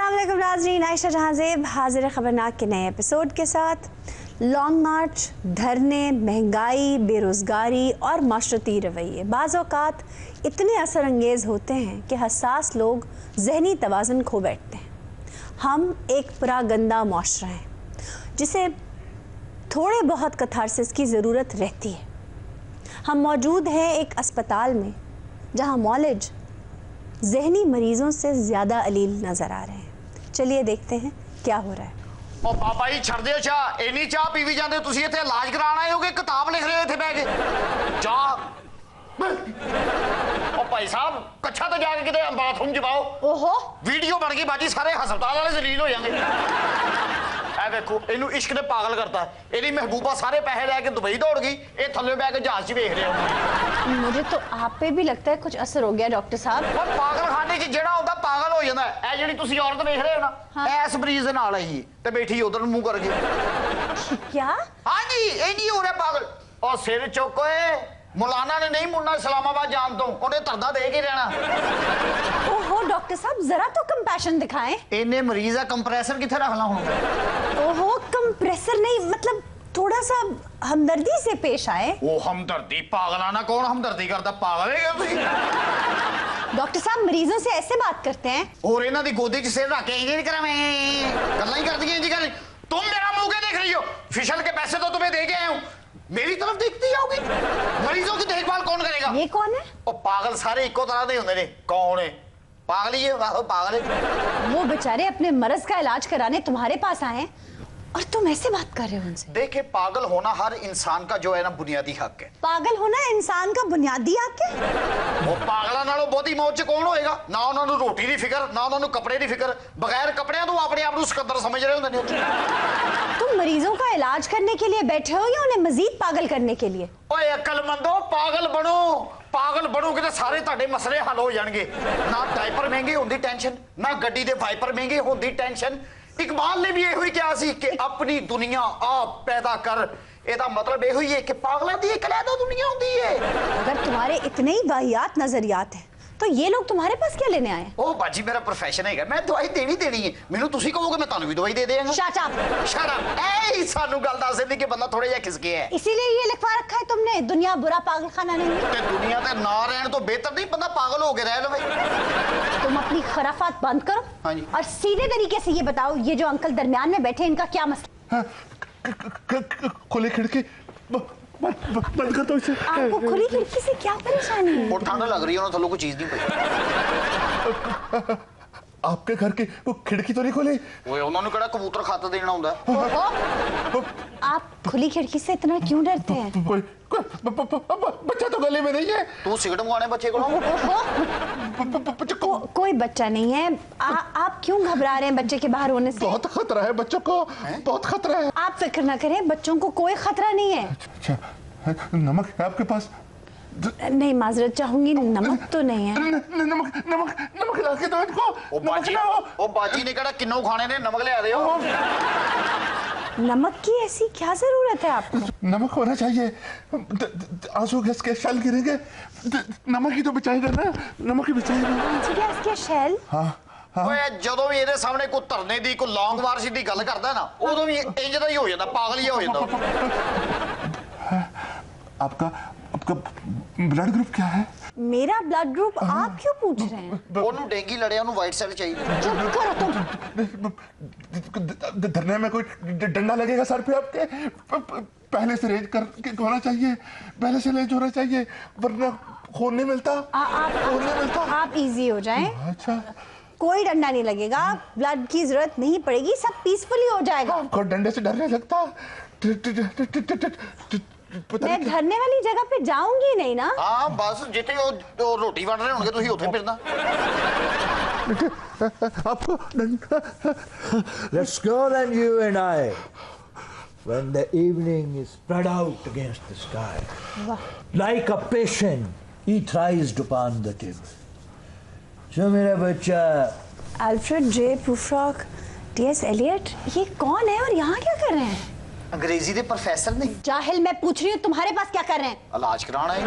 अस्सलाम वालेकुम नाज़रीन, आयशा जहां ज़ेब हाजिर खबरनाक के नए एपिसोड के साथ। लॉन्ग मार्च, धरने, महंगाई, बेरोज़गारी और माशरती रवैये बाज़ औक़ात इतने असर अंगेज़ होते हैं कि हसास लोग ज़हनी तवाज़ुन खो बैठते हैं। हम एक परागंदा मुआशरा हैं जिसे थोड़े बहुत कथारसिस की ज़रूरत रहती है। हम मौजूद हैं एक अस्पताल में जहां मौलिज ज़हनी मरीज़ों से ज़्यादा अलील नज़र आ रहे हैं। चलिए देखते हैं क्या हो रहा है। ओ पापा जी छड़ दियो चाह, इन्नी चाह पीवी जाते हो तुसी इत्थे इलाज कराना आए हो कि किताब लिख रहे हो इत्थे बैठ के? चाह ओ भाई साहब कच्छा तो जाके किते बाथरूम च पाओ। ओहो वीडियो बन गई बाजी, सारे हस्पताल वाले जलील हो जाएंगे। ए देखो इन्हू इश्क ने पागल करता है। इहदी महबूबा सारे पैसे लेके दुबई दौड़ गई, ये थल्ले बैठ के जहाज च वेख रहे हो। मुझे तो आप पे भी लगता है कुछ असर हो गया डॉक्टर साहब। और पागल खाने च जेड़ा होंदा पागल हो जांदा है। ए जेड़ी तुसी औरत देख रहे हो ना, हाँ। इस मरीज दे नाल आई ते बैठी उधर मुंह करके। क्या? हाँ जी ये नहीं हो रहा पागल। और सिर चुकोए, मौलाना ने नहीं मुड़ना इस्लामाबाद जान तो उन्हें तरदा दे के रहना। ओहो डॉक्टर साहब जरा तो कंपैशन दिखाएं। इन्हें मरीज है कंप्रेसर किथे रखना हुण? ओहो कंप्रेसर नहीं, मतलब थोड़ा सा हमदर्दी से पेश आए। वो हमदर्दी पागलाना कौन हमदर्दी करता? पागल है क्या तुसी? डॉक्टर साहब मरीजों से ऐसे बात करते हैं? और इन्हां दी गोदी च सिर रख के इंज करावें गल्लां ही करदी हैं जी। कर तुम मेरा मुंह क्या देख रही हो? फिशल के पैसे तो तुम्हें दे के आया हूं, मेरी तरफ देखती आओगी? मरीजों की देखभाल कौन करेगा? ये कौन है? ओ पागल सारे इको तरह दे हुंदे ने। कौन है? पागल ही है, वाह पागल है। वो बेचारे अपने मर्ज का इलाज कराने तुम्हारे पास आए हैं और तुम ऐसे बात कर रहे हो उनसे। देखिए पागल होना हर इंसान का जो है ना बुनियादी हक है। पागल होना इंसान का बुनियादी हक है? वो पागलों नालों बहुती मौत च कौन होएगा? ना उन्होंने रोटी की फिक्र, ना उन्होंने कपड़े की फिक्र। बगैर कपड़े तो अपने आप को सिकंदर समझ रहे होंगे ने। तुम मरीजों का इलाज करने के लिए बैठे हो या उन्हें मजीद पागल करने के लिए? ओए अक्लमंदो पागल बनो, पागल बनोगे तो सारे ਤੁਹਾਡੇ मसले हल हो जाएंगे। ना डायपर महंगे होने की टेंशन, ना गड्डी के वाइपर महंगे होने की टेंशन। इकबाल ने भी यही ही कहा सी कि अपनी दुनिया आप पैदा कर। ਇਹਦਾ मतलब यही है कि पागलों की एक अलग दुनिया होती है। अगर तुम्हारे इतने ही वाहियात नजरियात हैं तो ये लोग तुम्हारे पास क्या लेने आए? ओ बाजी मेरा प्रोफेशन है, मैं दवाई देनी है। मेनू तुसी कहोगे मैं तानू भी दवाई दे देंगा। Shut up. Shut up. ए सानू गल दस देंदी कि बंदा थोड़ा जिहा खिसके है, इसीलिए ये लिखवा रखा है तुमने दुनिया बुरा पागलखाना नहीं है। ते दुनिया ते ना रहन तो बेहतर नहीं बंदा पागल हो के रह लवे। तुम अपनी खराफात बंद करो। हाँ जी। और सीधे तरीके से ये बताओ ये जो अंकल दरमियान में बैठे इनका क्या मसला? खुली खिड़की बंद कर दो इसे। आपको खुली खिड़की से क्या परेशानी है? वो ठंड लग रही है, उन्होंने थल्लों कोई चीज नहीं पई। आपके घर की वो खिड़की तो नहीं खोली? ओए उन्होंने कड़ा कबूतर खाता देना होता है। ओहो, आप खुली खिड़की से इतना क्यों डरते हैं? कोई बच्चा तो गले में नहीं है। तू सिगरेट मंगाने बच्चे को? कोई बच्चा नहीं है। आप क्यों घबरा रहे हैं बच्चे के बाहर होने से? बहुत खतरा है बच्चों को, बहुत खतरा है। आप फिक्र ना करें, बच्चों को कोई खतरा नहीं है। अच्छा नमक है आपके पास? नहीं माजरत चाहूंगी, नमक तो नहीं है। नमक ला के दो इनको। ओ बाजी ने कड़ा किन्नों खाने ने नमक ले आ दे हो। नमक की ऐसी क्या जरूरत है आपको? नमक होना चाहिए, आंसू गैस के शैल गिरेंगे, नमक ही तो बचाएगा ना, नमक ही बचाएगा। आंसू गैस के शैल? हाँ हाँ। ओए ਜਦੋਂ ਵੀ ਇਹਦੇ ਸਾਹਮਣੇ ਕੋਈ ਧਰਨੇ ਦੀ ਕੋਈ ਲੌਂਗ ਮਾਰਚ ਦੀ ਗੱਲ ਕਰਦਾ ਨਾ ਉਦੋਂ ਵੀ ਇੰਜ ਦਾ ਹੀ ਹੋ ਜਾਂਦਾ, ਪਾਗਲ ਹੀ ਹੋ ਜਾਂਦਾ। आपका ब्लड ग्रुप क्या है? मेरा ब्लड ग्रुप आप क्यों पूछ रहे हैं? ਉਹਨੂੰ ਡੇਂਗੀ ਲੜਿਆ, ਉਹਨੂੰ ਵਾਈਟ ਸੈਲ चाहिए। चुप करो तुम। धरने में कोई डंडा लगेगा सर पे आपके? पहले से रेज करके होना चाहिए, पहले से रेज होना चाहिए, वरना खून नहीं मिलता। खून नहीं मिलता। आप इजी हो जाएं। अच्छा कोई डंडा नहीं लगेगा, ब्लड की जरूरत नहीं पड़ेगी, सब पीसफुली हो जाएगा। आपको डंडे से डर नहीं लगता? मैं धरने वाली जगह पे जाऊंगी नहीं ना। हाँ बस जिथे वो रोटी बन रहे होंगे तुसी उथे फिरना। आपको Let's go then, you and I. When the evening is spread out against the sky, like a patient, he thrives upon the table. जो मेरा बच्चा अल्फ्रेड जे प्रूफ्रॉक, टी.एस. एलियट, ये कौन है और यहाँ क्या कर रहे हैं? अंग्रेजी के प्रोफेसर ने। जाहिल, मैं पूछ रही हूँ तुम्हारे पास क्या कर रहे हैं? इलाज कराना है।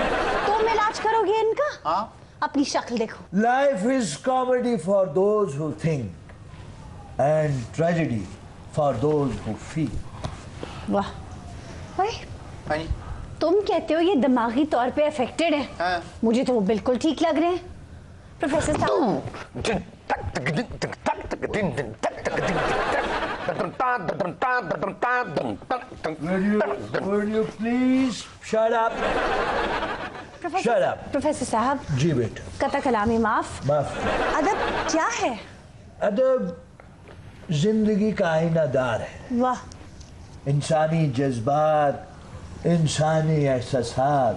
तुम इलाज करोगे इनका? हाँ अपनी शक्ल देखो। life is comedy for those who think and tragedy for those who feel. वाह भाई, हाँ जी तुम कहते हो ये दिमागी तौर पे अफेक्टेड है। हाँ। मुझे तो वो बिल्कुल ठीक लग रहे हैं प्रोफेसर साहब। Would you please shut up? Shut up. Professor साहब, जी बेटा, कता कलामी माफ। माफ। अदब क्या है? अदब जिंदगी का आईनादार है। वाह, इंसानी जज्बात, इंसानी एहसासात,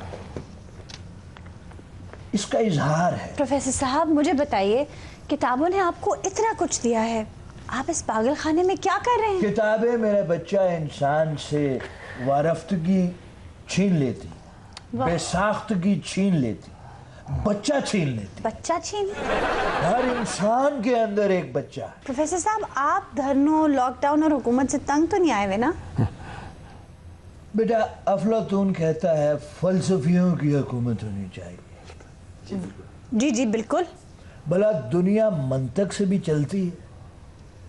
इसका इजहार है। प्रोफेसर साहब मुझे बताइए, किताबों ने आपको इतना कुछ दिया है, आप इस पागल खाने में क्या कर रहे हैं? किताबें मेरा बच्चा इंसान से वारफ्तगी छीन लेती, वाह। बेसाख्तगी छीन लेती, बच्चा छीन लेती। बच्चा छीन? हर इंसान के अंदर एक बच्चा है। प्रोफेसर साहब, आप धरनों, लॉकडाउन और हुकूमत से तंग तो नहीं आए हुए ना? बेटा, अफलातून कहता है फलसफियों की हुकूमत होनी चाहिए। जी जी बिल्कुल। भला दुनिया मंतक से भी चलती है,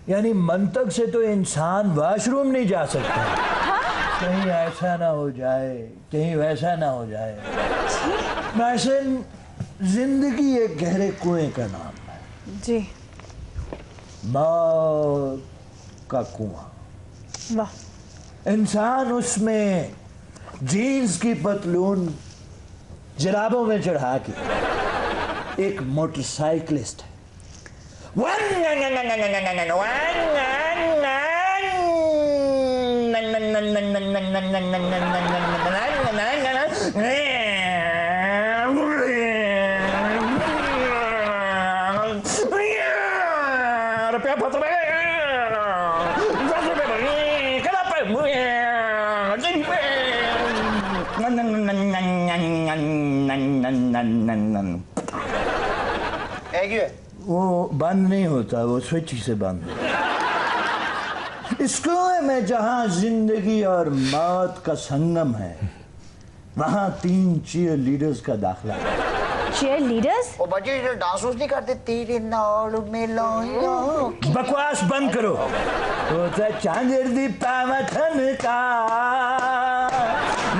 यानी मंतक से तो इंसान वॉशरूम नहीं जा सकता। कहीं ऐसा ना हो जाए, कहीं वैसा ना हो जाए। वैसे जिंदगी एक गहरे कुएं का नाम है। जी। मौत का कुआं। वाह। इंसान उसमें जीन्स की पतलून जराबों में चढ़ा के एक मोटरसाइकिलिस्ट है। वो बंद नहीं होता, वो स्विच से बंद होता। इस कुएं में जहां जिंदगी और मौत का संगम है, वहां 3 चीयर लीडर्स का दाखला है। Cheer leaders? वो बच्चे जो डांस नहीं करते, तेरे नाल मिलाया। बकवास बंद करो। तो चांदर दी पावठन का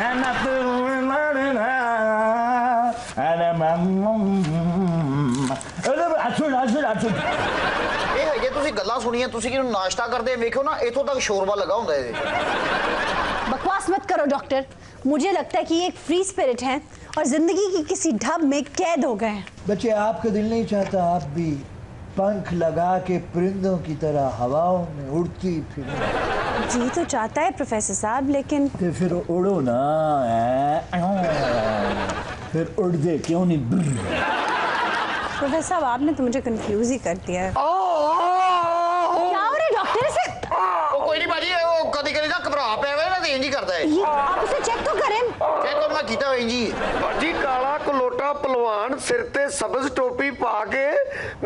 ना ਇਹ ਹੈਗੇ ਤੁਸੀਂ ਗੱਲਾਂ ਸੁਣੀਆਂ, ਤੁਸੀਂ ਕਿਹਨੂੰ ਨਾਸ਼ਤਾ ਕਰਦੇ ਵੇਖੋ ਨਾ, ਇਥੋਂ तक शोरबा लगा ਹੁੰਦਾ है। बकवास मत करो डॉक्टर, मुझे लगता है कि ये एक फ्री स्पिरिट है और जिंदगी की किसी ढब में कैद हो गए हैं। बच्चे, आपका दिल नहीं चाहता आप भी पंख लगा के परिंदों की तरह हवाओं में उड़ती फिरें? जी तो चाहता है प्रोफेसर साहब, लेकिन तो फिर उड़ो ना, फिर उड़ दे क्यों नहीं? प्रोफेसर साहब आपने तो मुझे कंफ्यूज ही कर दिया है। क्या हो रहा है डॉक्टर से? कोई नहीं बाजी, वो कभी-कभी ना घबरा पे वे ना, इंज ही करता है। ये आप उसे चेक तो करें। चेक तो मैं कीता इंज ही। बाजी काला कलोटा पहलवान सिर ते सबज टोपी पा के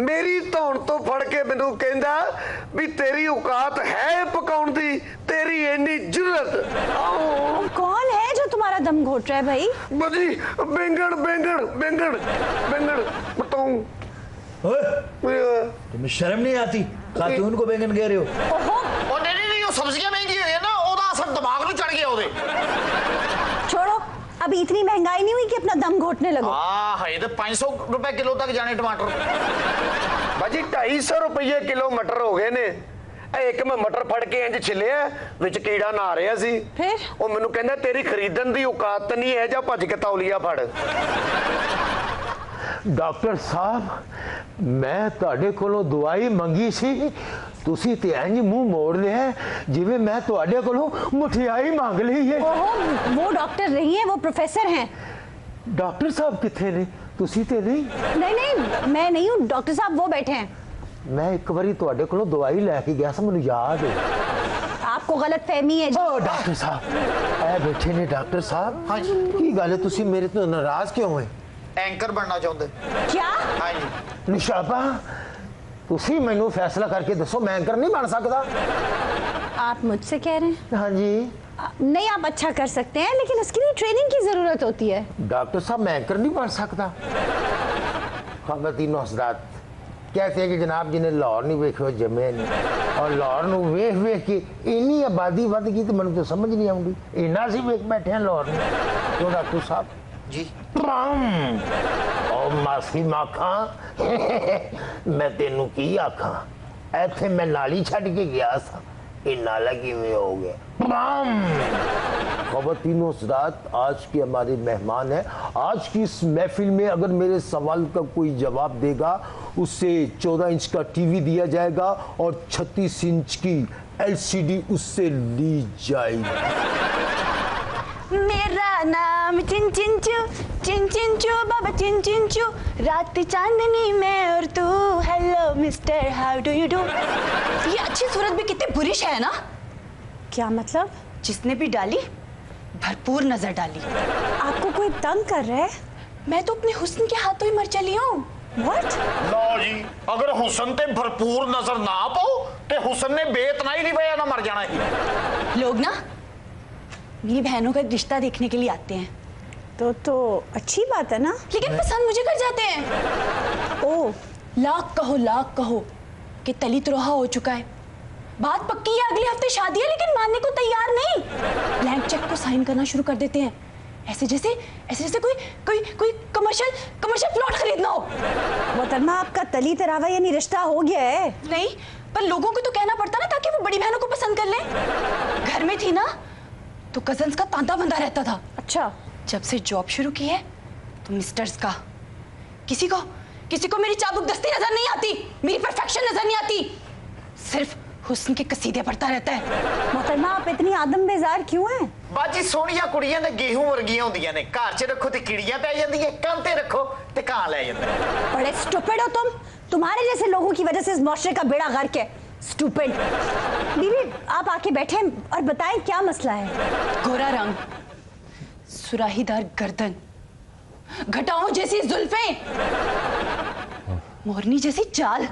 मेरी धौन तो फड़ के मैनू कहंदा भी तेरी औकात है पकाउण दी, तेरी इन्नी जुर्रत। कौन है जो तुम्हारा दम घोट रहा है भाई? बाजी बेंगन बेंगन बेंगन बेंगन बताऊं? तुम्हें शर्म नहीं आती? खातून को बैंगन कह रहे हो? ਉਹ ਨਹੀਂ ਉਹ ਸਬਜ਼ੀਆਂ ਮਹਿੰਗੀ ਹੋਈ ਹੈ ਨਾ, ਉਹਦਾ ਅਸਰ ਦਿਮਾਗ ਨੂੰ ਚੜ ਗਿਆ ਉਹਦੇ। छोड़ो, अभी इतनी महंगाई नहीं हुई कि अपना दम घोटने लगो। हाँ है तो 500 रुपए किलो तक जाने टमाटर। बाजी 250 रुपये किलो मटर हो गए ने। एक मैं मटर फड़ के इंज छिलिया विच कीड़ा ना ਰਿਹਾ ਸੀ। फिर ਉਹ ਮੈਨੂੰ ਕਹਿੰਦਾ ਤੇਰੀ ਖਰੀਦਣ ਦੀ ਔਕਾਤ ਨਹੀਂ ਹੈ, ਜਾਂ ਭੱਜ ਕੇ ਤੌਲੀਆ ਫੜ। डॉक्टर साहब मैं ਤੁਹਾਡੇ ਕੋਲੋਂ ਦਵਾਈ ਮੰਗੀ ਸੀ, ਤੁਸੀਂ ਤੇ ਇੰਜ ਮੂੰਹ ਮੋੜ ਲਿਆ ਜਿਵੇਂ ਮੈਂ ਤੁਹਾਡੇ ਕੋਲੋਂ ਮਠਿਆਈ ਮੰਗ ਲਈ ਹੈ। ओहो, वो डॉक्टर नहीं है, वो प्रोफेसर हैं। डॉक्टर साहब किथे ने? ਤੁਸੀਂ ਤੇ नहीं? नहीं नहीं, मैं नहीं हूँ, डॉक्टर साहब वो बैठे हैं। मैं एक बारी ਤੁਹਾਡੇ ਕੋਲੋਂ ਦਵਾਈ ਲੈ ਕੇ ਗਿਆ ਸੀ, ਮੈਨੂੰ याद है। आपको गलत फहमी है। ओ डॉक्टर साहब ए बैठे ने। डॉक्टर साहब हाँ जी। की गल है, ਤੁਸੀਂ ਮੇਰੇ ਤੋਂ ਨਾਰਾਜ਼ ਕਿਉਂ ਹੋਏ? एंकर बनना चाहते। क्या? हाँ जी। निशाबा ਤੁਸੀਂ ਮੈਨੂੰ फैसला करके दसो, मैं एंकर नहीं बन सकता? आप मुझसे कह रहे हैं? हाँ जी। नहीं, आप अच्छा कर सकते हैं, लेकिन उसके लिए ट्रेनिंग की जरूरत होती है। डॉक्टर साहब मैं एंकर नहीं बन सकता। खावतीन हजरात, कहते कि जनाब जिन्हें लाहौर नहीं वेखे जमे नहीं और लाहौर ਨੂੰ ਵੇਖ ਵੇਖ ਕੇ ਇੰਨੀ ਆਬਾਦੀ ਵੱਧ ਗਈ ਤੇ ਮੈਨੂੰ ਤਾਂ ਸਮਝ ਨਹੀਂ ਆਉਂਦੀ ਇੰਨਾ ਸੀ ਵੇਖ ਬੈਠੇ ਹਾਂ ਲਾਹੌਰ ਨੂੰ तो डॉक्टर साहब जी ओ मासी माखा मैं तेनू की आखा ऐथे मैं नाली छड़ के गया था ये नाला किवें हो गया खवातीनो हज़रात आज के हमारे मेहमान हैं आज की इस महफिल में अगर मेरे सवाल का कोई जवाब देगा उससे 14 इंच का टीवी दिया जाएगा और 36 इंच की LCD उससे ली जाएगी मेरा नाम चिन चिन चू बाबा चिन चू रात चांदनी में और तू hello mister how do you do. ये अच्छी सूरत भी कितनी बुरी है ना। क्या मतलब? जिसने भी डाली भरपूर नजर डाली। आपको कोई तंग कर रहा है? मैं तो अपने हुस्न के हाथों ही मर चली हूँ। What? लो जी अगर हुसन ते भरपूर नजर ना पाओ ते हुसन ने बेतनाई नहीं वजह ना मर जाना ही। लोग ना मेरी बहनों का रिश्ता देखने के लिए आते हैं तो अच्छी बात है ना, लेकिन पसंद मुझे कर जाते हैं। ओ लाख कहो कि तली तरोहा हो चुका है। बात पक्की है अगले हफ्ते शादी है लेकिन मानने को तैयार नहीं। ब्लैंक चेक को साइन करना शुरू कर देते हैं ऐसे जैसे कोई कमर्शियल प्लॉट खरीदना हो। मोहतरमा आपका तली तरावा यानी रिश्ता हो गया है? नहीं पर लोगों को तो कहना पड़ता ना ताकि वो बड़ी बहनों को पसंद कर ले। घर में थी ना तो कजन्स का तांता बंधा रहता था। अच्छा जब से जॉब शुरू की है तो मिस्टर्स का किसी को मेरी चाबुक दस्ती नजर नहीं आती, मेरी परफेक्शन नजर नहीं आती, सिर्फ हुस्न के कसीदे पढ़ता रहता है। मोहतरमा आप इतनी आदम बेजार क्यों हैं? बाजी सोहणियां कुड़ियां ने गेहूं वर्गियां होंदियां ने घर च रखो ते कीड़ियां पै जांदियां कंध ते रखो ते कां लै जांदा। बड़े स्टूपिड हो तुम। तुम्हारे जैसे लोगों की वजह से इस मुआशरे का बेड़ा गर्क है। स्टूपिड। बीबी आप आके बैठे और बताएं क्या मसला है। गोरा रंग, सुराहीदार गर्दन, घटाओं जैसी जुल्फें, मोरनी जैसी चाल,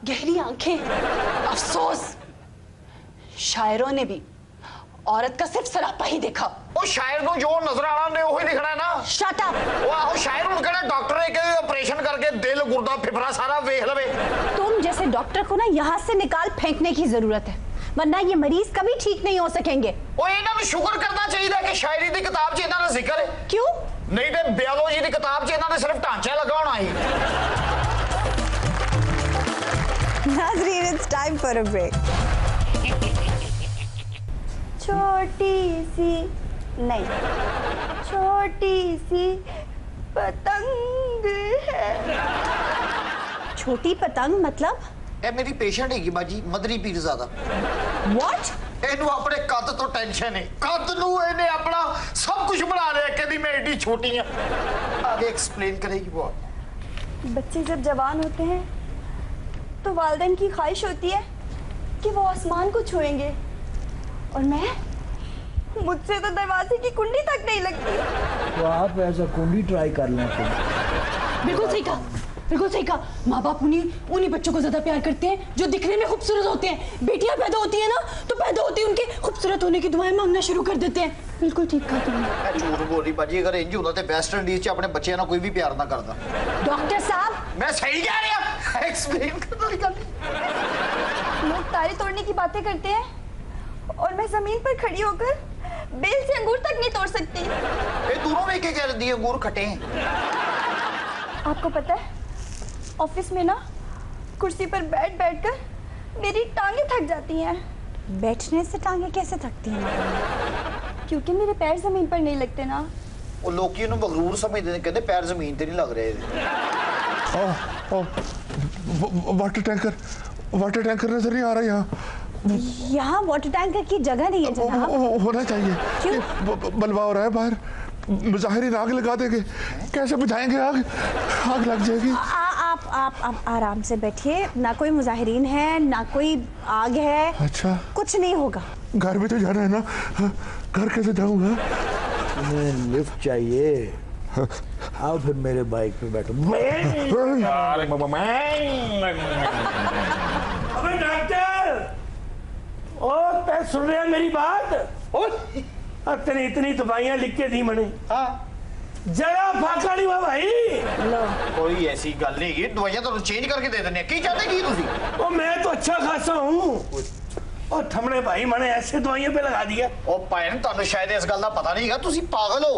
गहरी आंखें। अफसोस शायरों ने भी औरत का सिर्फ सरापा ही देखा। ਉਹ ਸ਼ਾਇਰ ਨੂੰ ਜੋ ਨਜ਼ਰ ਆਣਾ ਨੇ ਉਹੀ ਲਿਖਣਾ ਨਾ। Shut up. ਉਹ ਆਹੋ ਸ਼ਾਇਰ ਨੂੰ ਕਹਿੰਦਾ ਡਾਕਟਰ ਨੇ ਕਿ ਆਪਰੇਸ਼ਨ ਕਰਕੇ ਦਿਲ ਗੁਰਦਾ ਫਿਫੜਾ ਸਾਰਾ ਵੇਖ ਲਵੇ। तुम जैसे डॉक्टर को ना यहाँ से निकाल फेंकने की जरूरत है वरना ये मरीज कभी ठीक नहीं हो सकेंगे। ਉਹ ਇਹਨਾਂ ਨੂੰ ਸ਼ੁਕਰ ਕਰਨਾ ਚਾਹੀਦਾ ਕਿ ਸ਼ਾਇਰੀ ਦੀ ਕਿਤਾਬ 'ਚ ਇਹਨਾਂ ਦਾ ਜ਼ਿਕਰ ਹੈ। क्यों? ਨਹੀਂ ਤੇ ਬਾਇਓਲੋਜੀ ਦੀ ਕਿਤਾਬ 'ਚ ਇਹਨਾਂ ਨੇ ਸਿਰਫ ਢਾਂਚਾ ਲਗਾ ਹੋਣਾ ਸੀ। नाज़रीन it's time for a break. छोटी सी पतंग है। छोटी पतंग मतलब? ਇਹ ਮੇਰੀ ਪੇਸ਼ੈਂਟ ਹੈਗੀ ਬਾਜੀ ਮਦਰੀ ਪੀਰਜ਼ਾਦਾ। What? ਇਹਨੂੰ ਆਪਣੇ ਕੱਦ ਤੋਂ ਟੈਨਸ਼ਨ ਹੈ। ਕੱਦ ਨੂੰ ਇਹਨੇ ਆਪਣਾ ਸਭ ਕੁਝ ਬਣਾ ਲਿਆ ਕਹਿੰਦੀ मैं एडी छोटी हूं। आगे एक्सप्लेन करेगी वो। बच्चे जब जवान होते हैं तो वालिदैन की ख्वाहिश होती है कि वो आसमान को छुएंगे और मुझसे तो दरवाजे की कुंडी तक नहीं लगती। तो आप ऐसा कुंडी ट्राई कर लें। बिल्कुल सही कहा। माँ बाप उन्हीं बच्चों को ज्यादा प्यार करते हैं जो दिखने में खूबसूरत होते हैं। बेटियां पैदा होती है ना तो पैदा होती है उनके खूबसूरत होने की दुआएं मांगना शुरू कर देते हैं। बिल्कुल ठीक कहा तुमने। मैं झूठ बोल रही बाजी अगर इंज होता तो वेस्ट इंडीज 'ਚ अपने बच्चों ना कोई भी प्यार ना करता। डॉक्टर साहब मैं सही कह रही हूं। एक्सप्लेन कर। लोग तारे तोड़ने की बातें करते हैं और मैं जमीन पर खड़ी होकर बेल से अंगूर तक नहीं तोड़ सकती। ये दोनों में क्या कह दिए अंगूर खटे हैं। आपको पता है ऑफिस में ना कुर्सी पर बैठकर मेरी टांगे थक जाती हैं। बैठने से टांगे कैसे थकती हैं? क्योंकि मेरे पैर जमीन पर नहीं लगते ना। वो लोग की मगरूर समझते हैं कहते पैर जमीन पे नहीं लग रहे। वाटर टैंकर नजर नहीं आ रहा यहाँ वाटर टैंकर की जगह नहीं है जनाब। होना चाहिए। क्यों? बलवा हो रहा है बाहर। मुजाहिरीन आग लगा देंगे। कैसे बुझाएंगे आग लग जाएगी। आप आराम से बैठिए। ना कोई मुजाहिरीन है ना कोई आग है। अच्छा कुछ नहीं होगा। घर भी तो जाना है ना। घर कैसे जाऊंगा? तुम्हें लिफ्ट चाहिए? आओ फिर मेरे बाइक पे बैठो। अबे डॉक्टर ओ तै सुन रहा मेरी बात? और तेरी इतनी दवाइयां लिख के दी मैंने। हाँ जरा फाका नहीं हुआ भाई। लो कोई ऐसी गल नहीं की, दवाइयां तो चेंज करके दे देने की चाहते की तुसी? ओ मैं तो अच्छा खासा हूँ और थमने भाई मैंने ऐसे दवाइयां पे लगा दिया। ओ भैन तुहानू शायद इस गल दा पता नहीं है, तुसी पागल हो।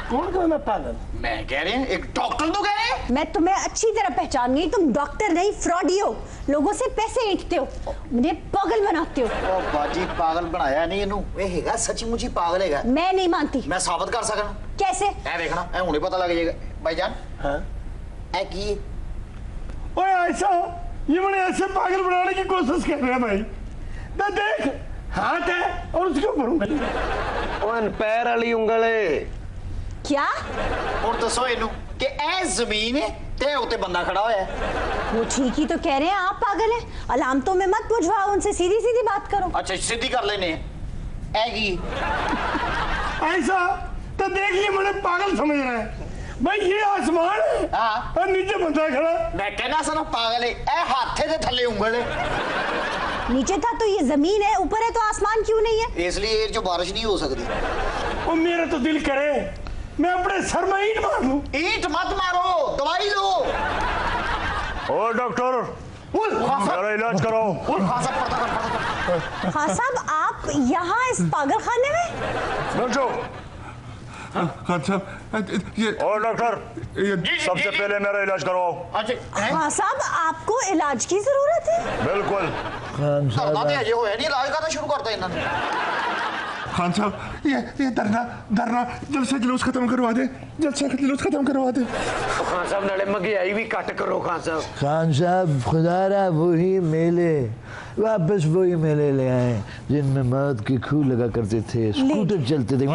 कौन कहा मैं पागल? मैं कह रहे हैं एक डॉक्टर तो कह रहे हैं। मैं तुम्हें अच्छी तरह पहचान गई, तुम डॉक्टर नहीं फ्रॉडी हो, लोगों से पैसे ऐंठते हो, मुझे पागल बनाते हो। ओ बाजी पागल बनाया नहीं इनू, ए हैगा सच्ची मुची पागल हैगा। मैं नहीं मानती। मैं साबित कर सकना। कैसे? ए देखना ए हुणे पता लग जाएगा भाईजान। हाँ ए की ओए ऐसा ये मैंने ऐसे पागल बनाने की कोशिश कर रहे हैं भाई। तो देख हाथ है और उसके ऊपर उंगली। ओए पैर वाली उंगल है। क्या? और दसो इनू कि ए जमीन है ते उत्ते बंदा खड़ा होया है। वो ठीक ही तो कह रहे हैं, आप पागल हैं। अलामतों में मत बुझवाओ, उनसे सीधी सीधी बात करो। अच्छा सीधी कर लेने ए की ऐसा तो देख लिए मुझे पागल समझ रहा है भाई। ये आसमान है हाँ। और नीचे बंदा खड़ा। मैं कहना सा ना पागल है, ए हाथे दे थल्ले उंगल है। नीचे था तो ये जमीन है, ऊपर है तो आसमान क्यों नहीं है? इसलिए जो बारिश नहीं हो सकती। और मेरा तो दिल करे मैं अपने सर में ईंट मार दूं। ईंट मत मारो, दवाई लो। ओ डॉक्टर मेरा इलाज कराओ। हाँ साहब, आप यहाँ इस पागल खाने में? बैठ जाओ। खान साहब ये और डॉक्टर सबसे पहले मेरा इलाज करवाओ। हाँ साहब, आपको इलाज की जरूरत है? बिल्कुल। खान साहब अजय होया नहीं, इलाज करना शुरू करता इन्होंने। खान साहब ये धरना जल्द से जुलूस खत्म करवा दे, जल्द से जुलूस खत्म करवा दे। खान साहब नाले महंगाई भी कट करो खान साहब। खान साहब खुदारा वही मेले वापस वही मेले ले आए जिनमें मौत की खूह लगा करते थे, स्कूटर चलते थे।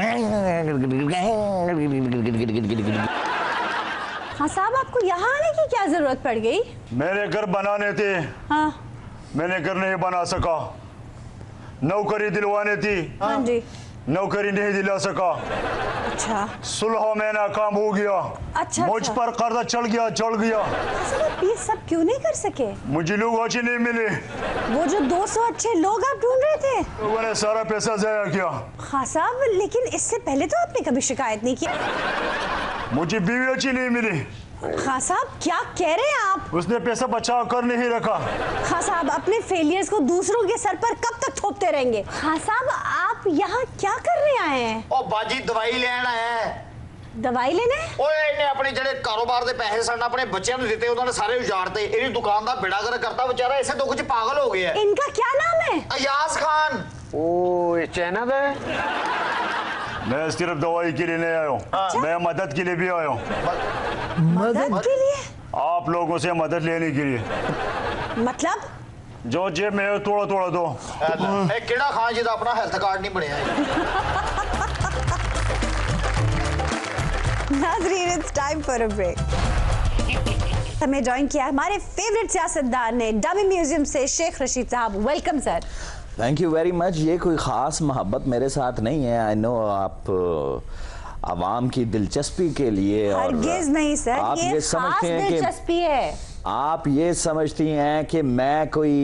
हाँ साहब, आपको यहाँ आने की क्या जरूरत पड़ गई? मेरे घर बनाने थे, हाँ मैंने घर नहीं बना सका। नौकरी दिलवाने थी, हाँ जी। नौकरी नहीं दिला सका। अच्छा सुलह में नाकाम हो गया। अच्छा, मुझ अच्छा। पर कर्जा चढ़ गया। असल आप ये सब क्यों नहीं कर सके? मुझे लोग अच्छे नहीं मिले, वो जो 200 अच्छे लोग आप ढूंढ रहे थे। लोगों ने सारा पैसा जाया किया। हाँ साहब, लेकिन इससे पहले तो आपने कभी शिकायत नहीं की। मुझे बीवी अच्छी नहीं मिली। हाँ साहब, क्या कह रहे हैं आप? उसने पैसा बचा कर नहीं रखा। हाँ साहब, अपने फेलियर्स को दूसरों के सर पर कब तक थोपते रहेंगे? हाँ साहब, आप यहाँ क्या करने आए हैं? ओ बाजी दवाई लेन आया है। दवाई लेने? ओए इन्हें अपने ਜਿਹੜੇ ਕਾਰੋਬਾਰ ਦੇ ਪੈਸੇ ਸਨ ਆਪਣੇ ਬੱਚਿਆਂ ਨੂੰ ਦਿੱਤੇ, ਉਹਨਾਂ ਨੇ ਸਾਰੇ ਉਜਾੜਤੇ। ਇਹਦੀ ਦੁਕਾਨ ਦਾ ਬੇੜਾਗਰ ਕਰਤਾ ਵਿਚਾਰਾ, ਇਸੇ ਦੁੱਖ 'ਚ ਪਾਗਲ ਹੋ ਗਿਆ। इनका क्या नाम है? अयाज खान। ओ ये चाइना का है। मैं सिर्फ दवाई के लिए नहीं आया हूँ, मैं मदद के लिए भी आया हूँ। मदद के लिए? आप लोगों से मदद लेने के लिए। मतलब? जो जेब में है थोड़ा थोड़ा दो। ਇਹ ਕਿਹੜਾ ਖਾਨ ਜਿਹਦਾ ਆਪਣਾ ਹੈਲਥ ਕਾਰਡ ਨਹੀਂ ਬਣਿਆ ਹੈ? नाज़रीन, it's time for a break. हमें ज्वाइन किया हमारे फेवरेट सियासतदान ने डमी म्यूजियम से शेख रशीद साहब। Welcome sir. Thank you very much. ये कोई ख़ास मोहब्बत मेरे साथ नहीं है। आई नो आप आवाम की दिलचस्पी के लिए, और हरगिज़ नहीं सर, आप ये समझते हैं कि दिलचस्पी है। आप ये समझती हैं कि मैं कोई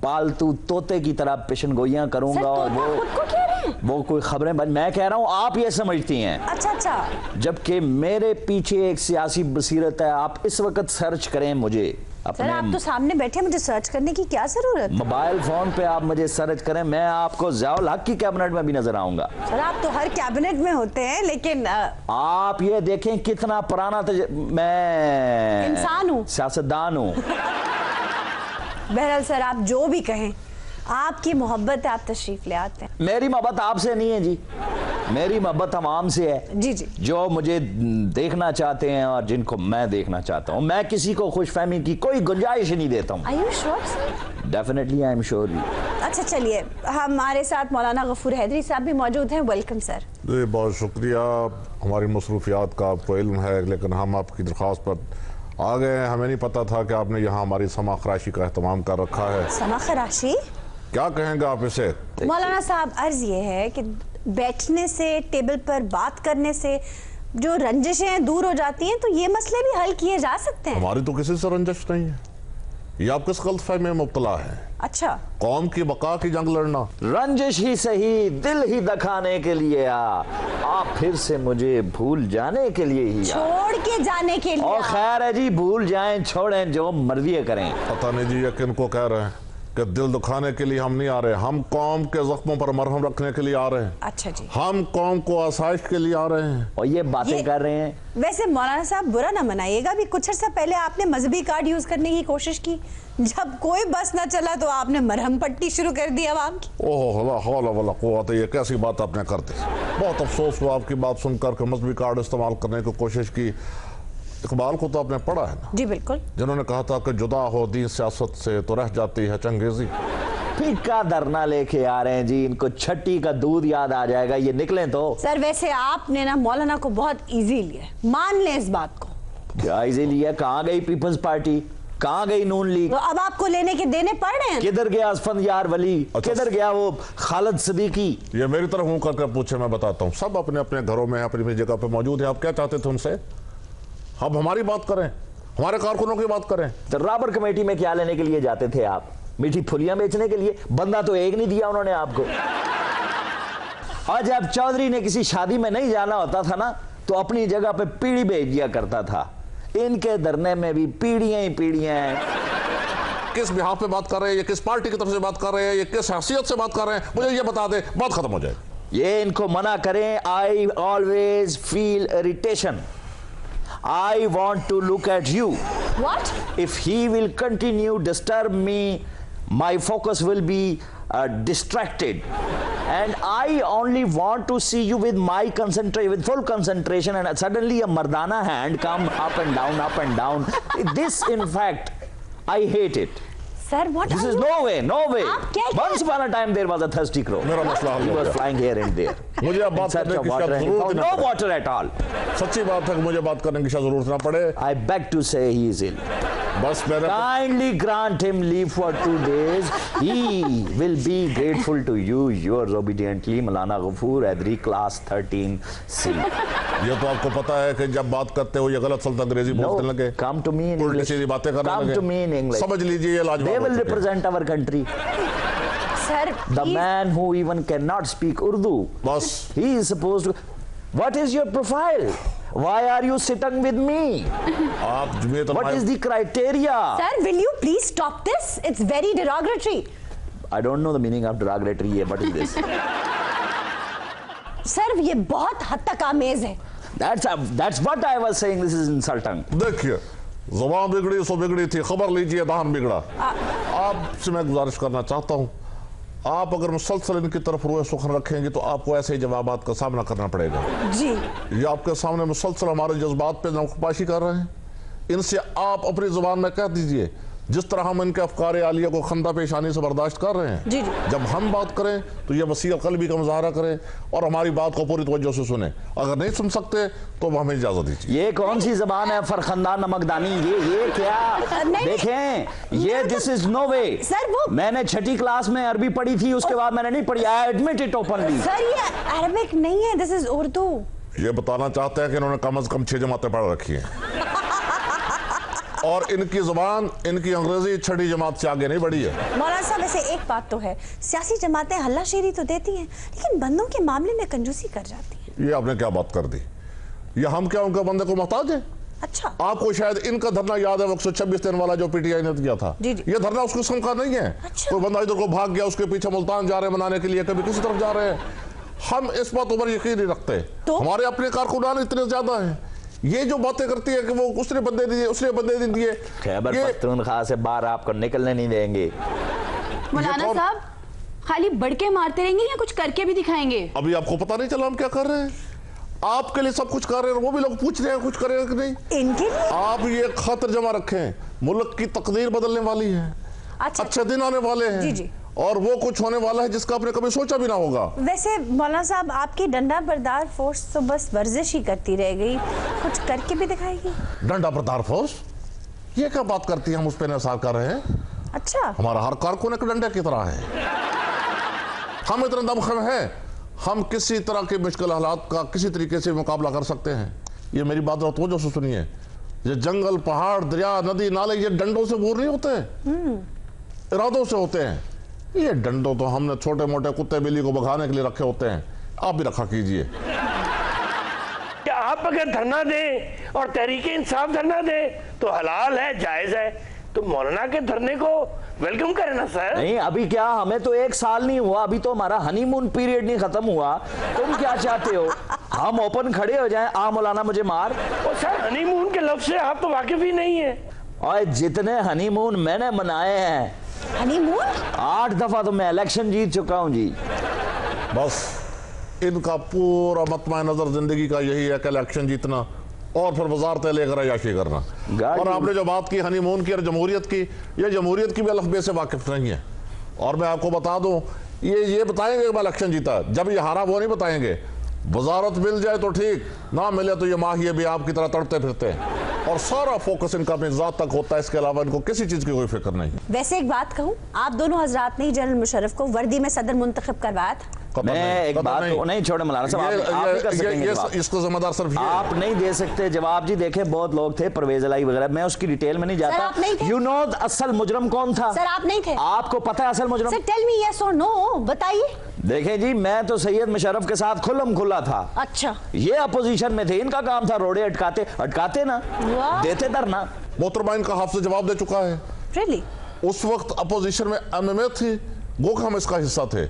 पालतू तोते की तरह पेशन गोइयां करूंगा और वो कोई खबरें मैं कह रहा हूं आप ये समझती हैं। अच्छा अच्छा। जबकि मेरे पीछे एक सियासी बसीरत है। आप इस वक्त सर्च करें मुझे सर, आप तो सामने बैठे, मुझे सर्च करने की क्या जरूरत? मोबाइल फोन पे आप मुझे सर्च करें, मैं आपको ज़ियाउल हक की कैबिनेट में भी नजर आऊंगा। सर, आप तो हर कैबिनेट में होते हैं, लेकिन आप ये देखें कितना पुराना मैं इंसान हूँ, सियासतदान हूँ। बहरहाल सर, आप जो भी कहें, आपकी मोहब्बत है, आप तशरीफ ले आते हैं। मेरी मोहब्बत आपसे नहीं है जी, मेरी मोहब्बत अवाम से है। जी जी। जो मुझे देखना चाहते हैं और जिनको मैं देखना चाहता हूँ। मैं किसी को खुशफहमी की कोई गुंजाइश नहीं देता हूँ। Are you sure, sir? Definitely I am sure. अच्छा चलिए, हमारे साथ मौलाना गफूर हैदरी साहब भी मौजूद हैं। Welcome sir. जी बहुत शुक्रिया। हमारी मसरूफियात का आपको इल्म है, लेकिन हम आपकी दरख्वास्त पर आ गए। हमें नहीं पता था कि आपने यहाँ हमारी समा खराशी का एहतमाम कर रखा है। समा खराशी? क्या कहेंगे आप इसे? मौलाना साहब, अर्ज ये है कि बैठने से, टेबल पर बात करने से जो रंजिशें दूर हो जाती हैं, तो ये मसले भी हल किए जा सकते हैं। हमारी तो किसी से रंजिश नहीं है। ये आप किस गलतफहमी में मुब्तला है? अच्छा, कौम की बका की जंग लड़ना। रंजिश ही सही, दिल ही दिखाने के लिए आप फिर से मुझे भूल जाने के लिए ही छोड़ के जाने के लिए। और खैर है जी, भूल जाएं छोड़ें जो मर्जी करें। पता नहीं जी ये किन को कह रहे हैं कि दिल दुखाने के लिए हम नहीं आ रहे, हम कौम के जख्मों पर मरहम रखने के लिए आ रहे हैं। अच्छा जी, हम कौम को आसाइश के लिए आ रहे हैं। और ये बातें कर रहे हैं। वैसे मौलाना साहब बुरा ना मनाइएगा, भी कुछ अर्सा पहले आपने मजहबी कार्ड यूज करने की कोशिश की, जब कोई बस ना चला तो आपने मरहम पट्टी शुरू कर दी आवाम की। ओह ला हौला वला कुव्वत, ये कैसी बात आपने कर दी। बहुत अफसोस हुआ आपकी बात सुनकर के मजहबी कार्ड इस्तेमाल करने की कोशिश की। इकबाल को तो आपने पढ़ा है ना? जी बिल्कुल। जिन्होंने कहा था कि जुदा हो दीन सियासत से तो रह जाती है चंगेजी। फीका धरना लेके आ रहे हैं जी, इनको छठी का दूध याद आ जाएगा, ये निकलें तो। सर वैसे आपने ना मौलाना को बहुत इजी लिया, मान लें इस बात को। क्या इजी लिया? कहाँ गई पीपल्स पार्टी, कहाँ गई नून लीग? तो अब आपको लेने के देने पड़ रहे हैं। किधर गया असफंदयार वली, किधर गया वो खालिद सिद्दीकी? ये मेरी तरफ हूं करके पूछे, मैं बताता हूँ। सब अपने अपने घरों में अपनी जगह पे मौजूद है। आप क्या चाहते थे उनसे? अब हमारी बात करें, हमारे कारकुनों की बात करें। तो राबर कमेटी में क्या लेने के लिए जाते थे आप? मीठी फुलियां बेचने के लिए? बंदा तो एक नहीं दिया उन्होंने आपको। और जब चौधरी ने किसी शादी में नहीं जाना होता था ना, तो अपनी जगह पे पीढ़ी भेज दिया करता था। इनके धरने में भी पीढ़ियां ही पीढ़ियां हैं। किस बिहाफ पे बात कर रहे हैं, ये किस पार्टी की तरफ से बात कर रहे हैं, ये किस हैसियत से बात कर रहे हैं, मुझे ये बता दे, बात खत्म हो जाए। ये इनको मना करें। I always feel irritation. I want to look at you. What? If he will continue disturb me, my focus will be distracted, and I only want to see you with my with full concentration, and suddenly a mardana hand come up and down. This, in fact, I hate it. Sir, what This are is you? no way, no way. आप क्या कह Once upon a time there was a thirsty crow. मेरा मसला हल He हो was गया। flying here and there. मुझे अब बात करने की water, शायद he जरूरत found ना no पड़े। water at all. सच्ची बात है कि मुझे बात करने की शायद जरूरत ना पड़े। I beg to say he is ill. बस मेरे Kindly grant him leave for 2 days. He will be grateful to you. Yours obediently, Maulana Ghafoor Adri, class 13C. ये तो आपको पता है कि जब बात करते हो ये गलत सल्त अंग्रेजी बोलने लगे, Come to me in उल्टी English. सीधी बातें करने Come लगे। to me in English. समझ लीजिए ये लाजवाब They हो will चुके हैं। represent our country. Sir, The please. man who even cannot speak Urdu. बस He is supposed to. What is your profile? Why are you sitting with me? आप Jamiat What is the criteria? Sir, will you please stop this? It's very derogatory. I don't know the meaning of derogatory here. What is this? Sir ये बहुत हद तक आमेज है। That's what I was saying. This is insulting. देखिए, ज़ुबान बिगड़ी सो बिगड़ी थी, खबर लीजिए दान बिगड़ा। आपसे मैं गुजारिश करना चाहता हूँ, आप अगर मुसलसल इनकी तरफ रुए सुखन रखेंगे तो आपको ऐसे ही जवाबात का सामना करना पड़ेगा। जी ये आपके सामने मुसलसल हमारे जज्बात पे नौकपाशी कर रहे हैं। इनसे आप अपनी जुबान में कह दीजिए, जिस तरह हम इनके अफकार आलिया को खंदा पेशानी से बर्दाश्त कर रहे हैं, जी, जी। जब हम बात करें तो ये वसी क़ल्बी का मुजाहरा करें और हमारी बात को पूरी तवज्जो से सुने। अगर नहीं सुन सकते तो हमें इजाजत दीजिए। ये कौन सी जबान है फरखंदा नमकदानी? ये क्या? नहीं, देखें ये this is no way. Sir वो मैंने छठी क्लास में अरबी पढ़ी थी, उसके बाद मैंने नहीं पढ़ी। I admit it openly. Sir ये अरबिक नहीं है, दिस इज उर्दू। ये बताना चाहते हैं कि इन्होंने कम से कम 6 जमातें पढ़ रखी हैं और इनकी जुबान इनकी अंग्रेजी छठी जमात से आगे नहीं बढ़ी है। मौलाना साहब वैसे एक बात तो है, सियासी जमातें हल्लाशेरी तो देती हैं लेकिन बंदों के मामले में कंजूसी कर जाती है। ये आपने क्या बात कर दी? ये हम क्या उनके बंदे को मोहताज है? अच्छा आपको शायद इनका धरना याद है, 126 दिन वाला जो पीटीआई ने किया था। जी, जी। ये धरना उस किस्म का नहीं है। अच्छा। कोई बंदा इधर को भाग गया, उसके पीछे मुल्तान जा रहे हैं मनाने के लिए, कभी किसी तरफ जा रहे हैं। हम इस बात पर यकीन नहीं रखते। तो? हमारे अपने कारकुनान इतने ज्यादा हैं। ये जो बातें करती है कि वो उसने बंदे दिए, उसने बंदे नहीं दिए, खैबर ये पख्तूनख्वा से बाहर आपको निकलने नहीं देंगे। मौलाना साहब खाली बढ़के मारते रहेंगे या कुछ करके भी दिखाएंगे? अभी आपको पता नहीं चला हम क्या कर रहे हैं? आपके लिए सब कुछ कर रहे हैं, वो भी लोग पूछ रहे हैं कुछ करेंगे कि नहीं। इनके लिए आप ये खातिर जमा रखें, मुल्क की तकदीर बदलने वाली है। अच्छा अच्छे दिन आने वाले हैं। जी, जी। और वो कुछ होने वाला है जिसका आपने कभी सोचा भी ना होगा। वैसे मौलाना साहब आपकी डंडा बरदार फोर्स तो बस वर्जिश ही करती रह गई, कुछ करके भी दिखाएगी? डंडा बरदार फोर्स? ये क्या बात करती है? हम उस पर निसार कर रहे हैं। अच्छा हमारा हर कारकुन एक डंडे की तरह है। हम इतने दमखम हैं, हम किसी तरह के मुश्किल हालात का किसी तरीके से मुकाबला कर सकते हैं। ये मेरी बात तो जो सुनिए, ये जंगल, पहाड़, दरिया, नदी, नाले ये डंडों से बोर नहीं होते हैं, इरादों से होते हैं। ये डंडों तो हमने छोटे मोटे कुत्ते बिल्ली को भगाने के लिए रखे होते हैं, आप भी रखा कीजिए। क्या आप अगर धरना दें और तहरीके इंसाफ धरना दे तो हलाल है, जायज है, तो मौलाना के धरने को वेलकम करें ना सर। नहीं अभी क्या, हमें तो 1 साल नहीं हुआ, अभी तो हमारा हनीमून पीरियड नहीं खत्म हुआ। तुम क्या चाहते हो हम ओपन खड़े हो जाएं, आ मौलाना मुझे मार? और सर हनीमून के लफ्ज से आप तो वाकिफ ही नहीं है। और जितने हनीमून मैंने मनाए हैं, हनीमून 8 दफा तो मैं इलेक्शन जीत चुका हूं जी। बस इनका पूरा मतमा नजर जिंदगी का यही है कि इलेक्शन जीतना और फिर वजारतें लेकर अयाशी करना। और आपने जो बात की हनीमून की और जमहूरियत की, ये जमहूरियत की भी अलफ़बे से वाकिफ नहीं है। और मैं आपको बता दूं, ये बताएंगे कि मैं इलेक्शन जीता, जब ये हारा वो नहीं बताएंगे। वजारत मिल जाए तो ठीक, ना मिले तो ये माहिए भी आपकी तरह तड़ते फिरते हैं और सारा फोकस इनका अपनी ज़ात तक होता है, इसके अलावा इनको किसी चीज़ की कोई फिक्र नहीं। वैसे एक बात कहूँ, आप दोनों हजरात ने जनरल मुशर्रफ को वर्दी में सदर मुंतखब करवाया था। मैं एक बात नहीं छोड़े मौलाना साहब, आप इसको जिम्मेदार सिर्फ आप नहीं दे सकते जवाब जी। देखे बहुत लोग थे, परवेज इलाही वगैरह, मैं उसकी डिटेल में नहीं जाता। यू नो असल मुजरम कौन था? सर आप नहीं थे। आपको पता है असल मुजरम? सर टेल मी यस और नो, बताइए। देखें जी, मैं तो सैयद मुशर्रफ के साथ खुल्लम खुल्ला था। अच्छा, ये अपोजिशन में थे, इनका काम था रोड़े अटकाते ना, देते धरना। मोहतरमा इनका हाफ़िज़ जवाब दे चुका है। रियली? उस वक्त अपोजिशन में एमएमए थी, वो हम इसका हिस्सा थे,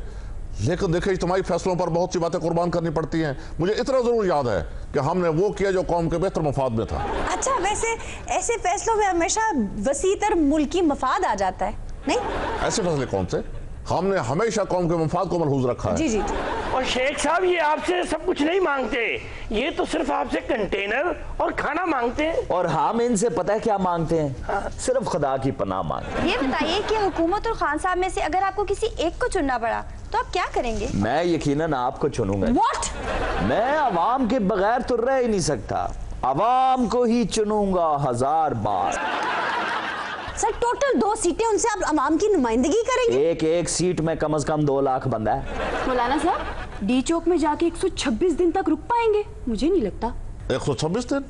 लेकिन देखिए इज्तिमाई फैसलों पर बहुत सी बातें कुर्बान करनी पड़ती हैं। मुझे इतना जरूर याद है कि हमने वो किया जो कौम के बेहतर मफाद में था। अच्छा, वैसे ऐसे फैसलों में हमेशा वसीतर मुल्की मफाद आ जाता है, नहीं? ऐसे फैसले कौन से? हमने हमेशा कौम के मफाद को मलहूज रखा है। जी जी। और शेख साहब ये आपसे सब कुछ नहीं मांगते, ये तो सिर्फ आपसे कंटेनर और खाना मांगते हैं। और हम इनसे पता है क्या मांगते हैं? सिर्फ खुदा की पनाह मांगते हैं। ये बताइए कि हुकूमत और खान साहब में से अगर आपको किसी एक को चुनना पड़ा तो आप क्या करेंगे? मैं यकीनन आपको चुनूंगा। What? मैं अवाम के बगैर तो रह ही नहीं सकता, अवाम को ही चुनूंगा 1000 बार। सर टोटल 2 सीटें, उनसे आप अवाम की नुमाइंदगी करेंगे? एक सीट में कम से कम 2 लाख बंदा है। मौलाना साहब डी चौक में जाके 126 दिन तक रुक पाएंगे? मुझे नहीं लगता। 126 दिन?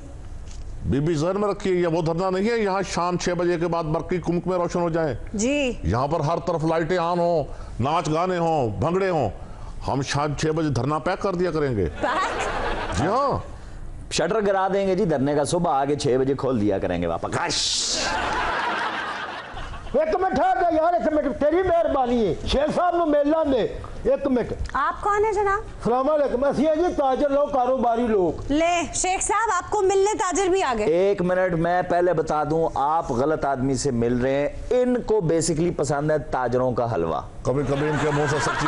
बीबी जहन में रखिए, ये वो धरना नहीं है यहाँ शाम 6 बजे के बाद बरकी कुमक में रोशन हो जाए जी। यहाँ पर हर तरफ लाइटें ऑन हो, नाच गाने हो, भंगड़े हो। हम शाम 6 बजे धरना पैक कर दिया करेंगे। पैक? जी हाँ, शटर गिरा देंगे जी धरने का, सुबह आगे 6 बजे खोल दिया करेंगे वापस। एक मिनट ठहर जा यार, एक मिनट, तेरी मेहरबानी है। शेख साहब नु मेला दे, एक मिनट। आप कौन है जनाब? अस्सलाम वालेकुम। असि है जी ताजर लोग, कारोबारी लोग। ले शेख साहब, आपको मिलने ताजर भी आ गए। एक मिनट, मैं पहले बता दूं, आप गलत आदमी से मिल रहे हैं। इनको बेसिकली पसंद है ताजरों का हलवा। कभी कभी इनके मुंह से सच्ची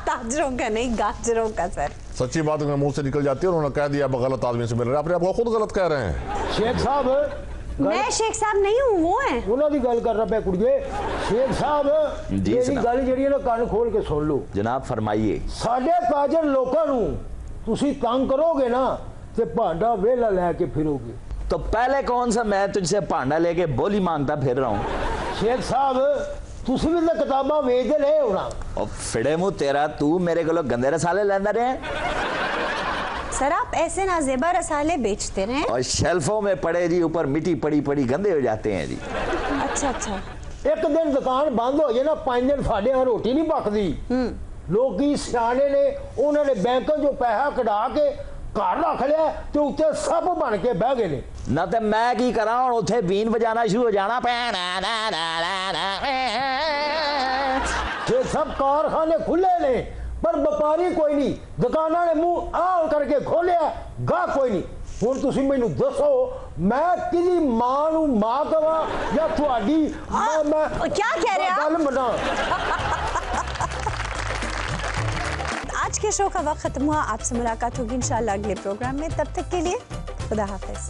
ताजरों का नहीं, गाजरों का सर। सच्ची बात इनके मुंह से निकल जाती है। उन्होंने कह दिया गलत आदमी से मिल रहे हैं, अपने आपको खुद गलत कह रहे हैं। शेख साहब मैं शेख साहब नहीं हूँ, वो हैं। ਉਹਨਾਂ ਦੀ ਗੱਲ ਕਰ रहा पे कुड़िए। शेख साहब जी मेरी जनाब। गल ਜਿਹੜੀ ਹੈ ਨਾ ਕੰਨ ਖੋਲ ਕੇ ਸੁਣ ਲਓ। जनाब फरमाइए। ਸਾਡੇ ਤਾਜਰ ਲੋਕਾਂ ਨੂੰ ਤੁਸੀਂ ਤੰਗ ਕਰੋਗੇ ਨਾ ਤੇ ਭਾਂਡਾ ਵੇਲਾ ਲੈ ਕੇ ਫਿਰੋਗੇ। तो पहले कौन सा मैं तुझसे भांडा लेके बोली मांगता फिर रहा हूँ? शेख साहब ਤੁਸੀਂ ਵੀ ਤਾਂ ਕਿਤਾਬਾਂ ਵੇਚਦੇ ਰਹੇ ਹੋਣਾ। और फिड़े मुंह तेरा, तू मेरे को लोग गंदे रसाले लेंदा रहे। सर आप ऐसे नाजेबा रसाले बेचते रहे? और शेल्फों में पड़े जी, ऊपर मिट्टी पड़ी पड़ी गंदे हो जाते हैं जी। अच्छा अच्छा। ਇੱਕ ਦਿਨ ਦੁਕਾਨ ਬੰਦ ਹੋ ਜੇ ਨਾ 5 ਦਿਨ ਸਾਡੇ यहाँ ਰੋਟੀ ਨਹੀਂ ਪੱਕਦੀ। ਲੋਕੀ ਸਿਆਣੇ ਨੇ, ਉਹਨਾਂ ਨੇ ਬੈਂਕਾਂ 'ਚੋਂ ਪੈਸਾ ਕਢਾ ਕੇ ਘਰ ਰੱਖ ਲਿਆ ਤੇ ਉੱਤੇ ਸੱਪ ਬਣ ਕੇ ਬਹਿ ਗਏ ਨੇ। ना तो मैं की करा हूं, उत्थे बीन बजाना शुरू हो जाना। ये सब कारखाने खुले ने पर व्यापारी कोई नहीं। दुकाना ने मुंह आल करके खोलिया, गाह कोई नहीं। ਹੁਣ ਤੁਸੀਂ ਮੈਨੂੰ ਦੱਸੋ ਮੈਂ ਕਿਹਦੀ ਮਾਂ ਨੂੰ ਮਾਂ ਕਵਾਂ ਜਾਂ ਤੁਹਾਡੀ ਮੈਂ क्या कह रहे हैं ਗੱਲ आप? ਮੰਨਾਂ। आज के शो का वक्त खत्म हुआ। आपसे मुलाकात होगी इंशाल्लाह अगले प्रोग्राम में। तब तक के लिए खुदा हाफिज।